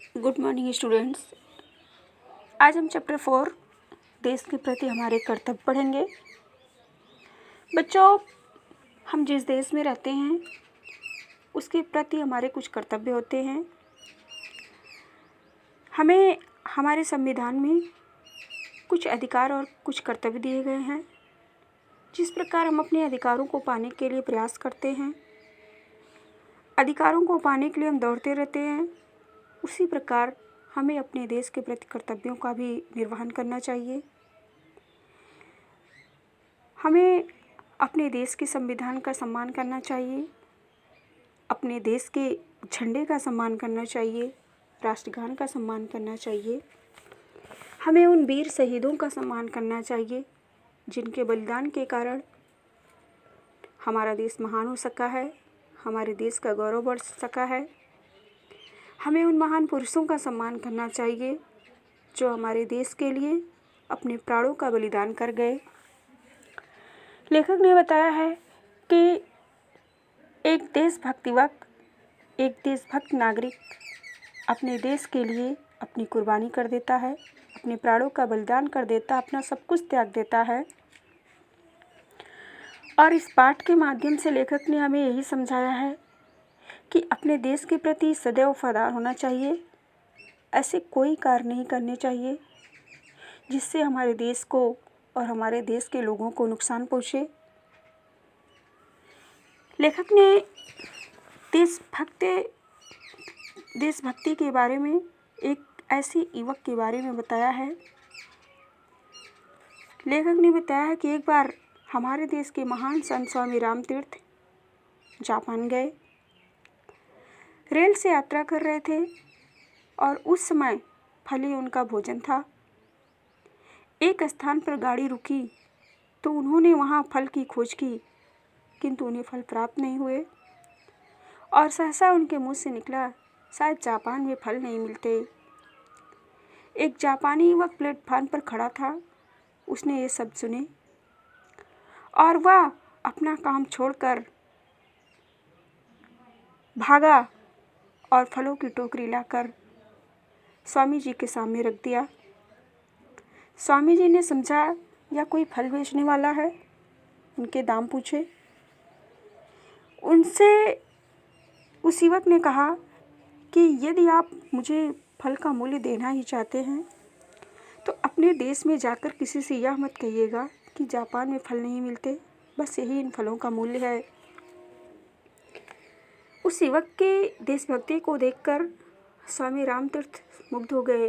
Good morning students. आज हम chapter 4 देश के प्रति हमारे कर्तव्य पढ़ेंगे। बच्चों, हम जिस देश में रहते हैं उसके प्रति हमारे कुछ कर्तव्य होते हैं। हमें हमारे संविधान में कुछ अधिकार और कुछ कर्तव्य दिए गए हैं। जिस प्रकार हम अपने अधिकारों को पाने के लिए प्रयास करते हैं, अधिकारों को पाने के लिए हम दौड़ते रहते हैं, उसी प्रकार हमें अपने देश के प्रति कर्तव्यों का भी निर्वहन करना चाहिए। हमें अपने देश के संविधान का सम्मान करना चाहिए, अपने देश के झंडे का सम्मान करना चाहिए, राष्ट्रगान का सम्मान करना चाहिए। हमें उन वीर शहीदों का सम्मान करना चाहिए जिनके बलिदान के कारण हमारा देश महान हो सका है, हमारे देश का गौरव बढ़ सका है। हमें उन महान पुरुषों का सम्मान करना चाहिए जो हमारे देश के लिए अपने प्राणों का बलिदान कर गए। लेखक ने बताया है कि एक देशभक्त नागरिक अपने देश के लिए अपनी कुर्बानी कर देता है, अपने प्राणों का बलिदान कर देता है, अपना सब कुछ त्याग देता है। और इस पाठ के माध्यम से लेखक ने हमें यही समझाया है कि अपने देश के प्रति सदैव वफादार होना चाहिए। ऐसे कोई कार्य नहीं करने चाहिए जिससे हमारे देश को और हमारे देश के लोगों को नुकसान पहुँचे। लेखक ने देशभक्ति के बारे में एक ऐसे युवक के बारे में बताया है। लेखक ने बताया है कि एक बार हमारे देश के महान संत स्वामी रामतीर्थ जापान गए, रेल से यात्रा कर रहे थे और उस समय फल ही उनका भोजन था। एक स्थान पर गाड़ी रुकी तो उन्होंने वहाँ फल की खोज की, किंतु उन्हें फल प्राप्त नहीं हुए और सहसा उनके मुंह से निकला, शायद जापान में फल नहीं मिलते। एक जापानी युवक प्लेटफार्म पर खड़ा था, उसने ये शब्द सुने और वह अपना काम छोड़कर भागा और फलों की टोकरी लाकर स्वामी जी के सामने रख दिया। स्वामी जी ने समझा या कोई फल बेचने वाला है, उनके दाम पूछे। उनसे उस युवक ने कहा कि यदि आप मुझे फल का मूल्य देना ही चाहते हैं तो अपने देश में जाकर किसी से यह मत कहिएगा कि जापान में फल नहीं मिलते, बस यही इन फलों का मूल्य है। उस युवक के देशभक्ति को देखकर स्वामी रामतीर्थ मुग्ध हो गए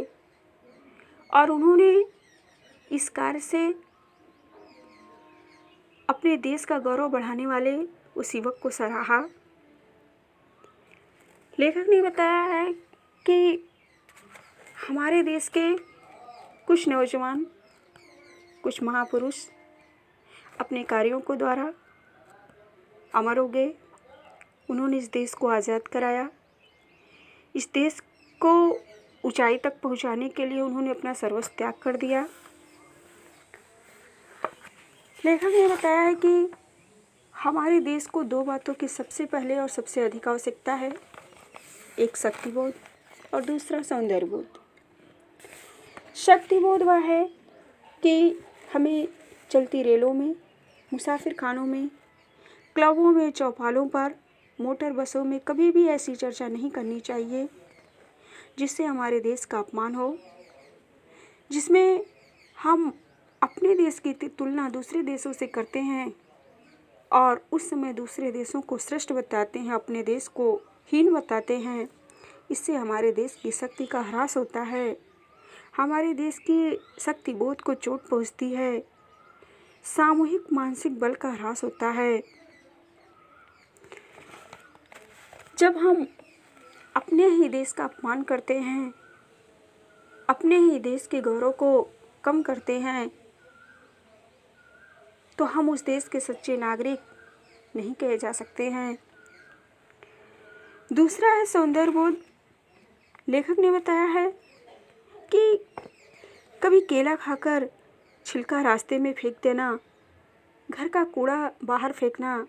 और उन्होंने इस कार्य से अपने देश का गौरव बढ़ाने वाले उस युवक को सराहा। लेखक ने बताया है कि हमारे देश के कुछ नौजवान, कुछ महापुरुष अपने कार्यों को द्वारा अमर हो गए। उन्होंने इस देश को आज़ाद कराया। इस देश को ऊंचाई तक पहुंचाने के लिए उन्होंने अपना सर्वस्व त्याग कर दिया। लेखक ने बताया है कि हमारे देश को दो बातों की सबसे पहले और सबसे अधिक आवश्यकता है, एक शक्तिबोध और दूसरा सौंदर्यबोध। शक्तिबोध वह है कि हमें चलती रेलों में, मुसाफिर खानों में, क्लबों में, चौपालों पर, मोटर बसों में कभी भी ऐसी चर्चा नहीं करनी चाहिए जिससे हमारे देश का अपमान हो, जिसमें हम अपने देश की तुलना दूसरे देशों से करते हैं और उस समय दूसरे देशों को श्रेष्ठ बताते हैं, अपने देश को हीन बताते हैं। इससे हमारे देश की शक्ति का ह्रास होता है, हमारे देश की शक्ति बोध को चोट पहुंचती है, सामूहिक मानसिक बल का ह्रास होता है। जब हम अपने ही देश का अपमान करते हैं, अपने ही देश के गौरव को कम करते हैं, तो हम उस देश के सच्चे नागरिक नहीं कहे जा सकते हैं। दूसरा है सौंदर्यबोध। लेखक ने बताया है कि कभी केला खाकर छिलका रास्ते में फेंक देना, घर का कूड़ा बाहर फेंकना,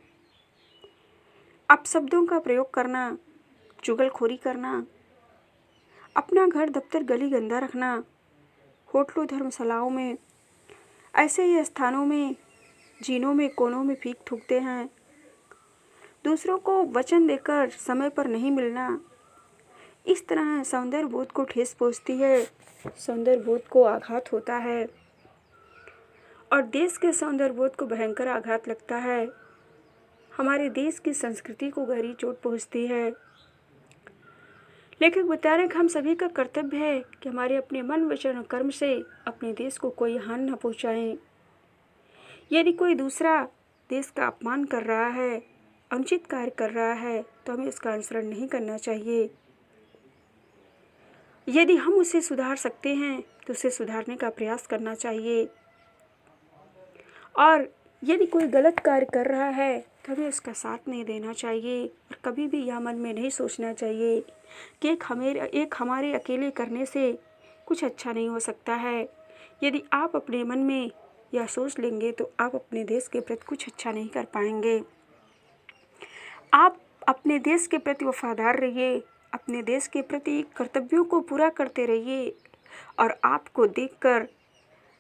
अपशब्दों का प्रयोग करना, चुगलखोरी करना, अपना घर दफ्तर गली गंदा रखना, होटलों धर्मशालाओं में, ऐसे ही स्थानों में, जीनों में, कोनों में फीक थूकते हैं। दूसरों को वचन देकर समय पर नहीं मिलना, इस तरह सौंदर्य बोध को ठेस पहुँचती है, सौंदर्य बोध को आघात होता है और देश के सौंदर्य बोध को भयंकर आघात लगता है। हमारे देश की संस्कृति को गहरी चोट पहुँचती है। लेखक बता रहे हैं कि हम सभी का कर्तव्य है कि हमारे अपने मन, वचन और कर्म से अपने देश को कोई हानि न पहुँचाएं। यदि कोई दूसरा देश का अपमान कर रहा है, अनुचित कार्य कर रहा है, तो हमें उसका अनुसरण नहीं करना चाहिए। यदि हम उसे सुधार सकते हैं तो उसे सुधारने का प्रयास करना चाहिए और यदि कोई गलत कार्य कर रहा है तो हमें उसका साथ नहीं देना चाहिए और कभी भी यह मन में नहीं सोचना चाहिए कि एक हमारे अकेले करने से कुछ अच्छा नहीं हो सकता है। यदि आप अपने मन में यह सोच लेंगे तो आप अपने देश के प्रति कुछ अच्छा नहीं कर पाएंगे। आप अपने देश के प्रति वफादार रहिए, अपने देश के प्रति कर्तव्यों को पूरा करते रहिए और आपको देखकर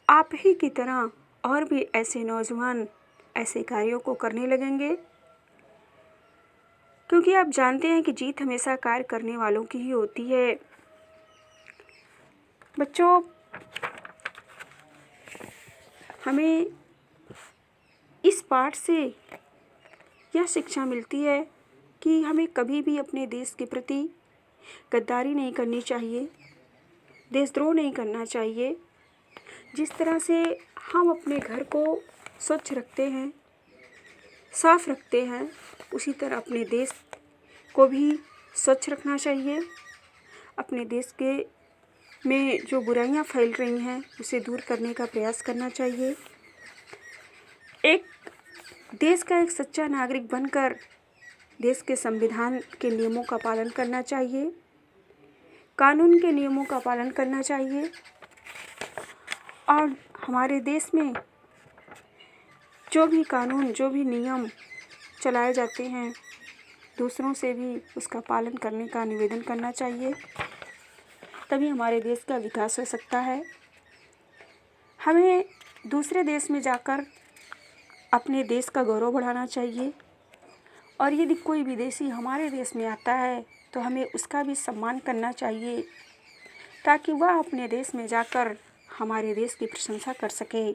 आप ही की तरह और भी ऐसे नौजवान ऐसे कार्यों को करने लगेंगे, क्योंकि आप जानते हैं कि जीत हमेशा कार्य करने वालों की ही होती है। बच्चों, हमें इस पाठ से यह शिक्षा मिलती है कि हमें कभी भी अपने देश के प्रति गद्दारी नहीं करनी चाहिए, देशद्रोह नहीं करना चाहिए। जिस तरह से हम अपने घर को स्वच्छ रखते हैं, साफ रखते हैं, उसी तरह अपने देश को भी स्वच्छ रखना चाहिए। अपने देश के में जो बुराइयां फैल रही हैं उसे दूर करने का प्रयास करना चाहिए। एक देश का एक सच्चा नागरिक बनकर देश के संविधान के नियमों का पालन करना चाहिए, कानून के नियमों का पालन करना चाहिए और हमारे देश में जो भी कानून, जो भी नियम चलाए जाते हैं, दूसरों से भी उसका पालन करने का निवेदन करना चाहिए, तभी हमारे देश का विकास हो सकता है। हमें दूसरे देश में जाकर अपने देश का गौरव बढ़ाना चाहिए और यदि कोई विदेशी हमारे देश में आता है तो हमें उसका भी सम्मान करना चाहिए ताकि वह अपने देश में जाकर हमारे देश की प्रशंसा कर सके,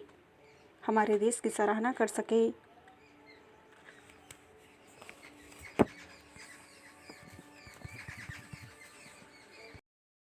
हमारे देश की सराहना कर सके।